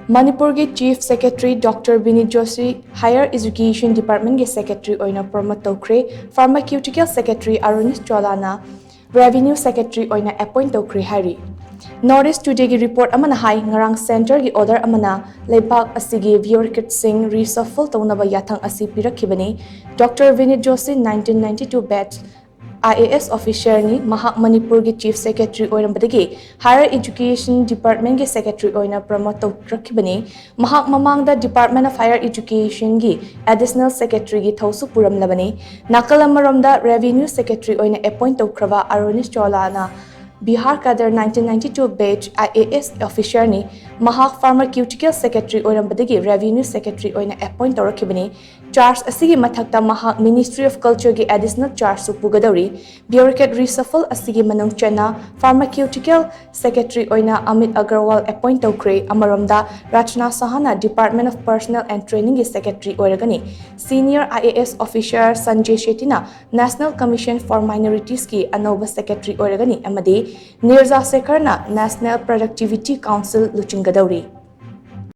Manipur के Chief Secretary Dr. Vineet Joshi, Higher Education Department के Secretary Oina promote Toukhre, Pharmaceutical Secretary ARUNISH CHAWLA na Revenue Secretary Oina appoint Toukhre HAIRI. Northeast Today की report amana hai ngarang center की order amana lepak asigi bureaucrat sing reshuffle taunaba yathang asi pirakhibani. Dr. Vineet Joshi 1992 batch IAS officer ni Mahak Manipur ki Chief Secretary oirambadagi Higher Education Department ki Secretary oina promote tawrakhibani. Mahak mamangda Department of Higher Education ki Additional Secretary ki thausu puramlabani. Nakal amaramda Revenue Secretary oina appoint tawkraba ARUNISH CHAWLA na Bihar Kadar 1992 batch IAS officer ni Mahak Pharmaceutical Secretary oirambadagi Revenue Secretary oina appoint tawrakhibani. Charge asigi mathakta Mahak Ministry of Culture ki additional charge su pugadori. Bureaucrat reshuffle asigi manung chana Pharmaceutical Secretary oina Amit Agarwal appoint Toukhre amaramda Rachna Sahana Department of Personnel and Training ki Secretary oiragani. Senior IAS officer Sanjay Shetty National Commission for Minorities ki Anova Secretary oiragani amadi Nirza Sekhar na National Productivity Council luchingadori.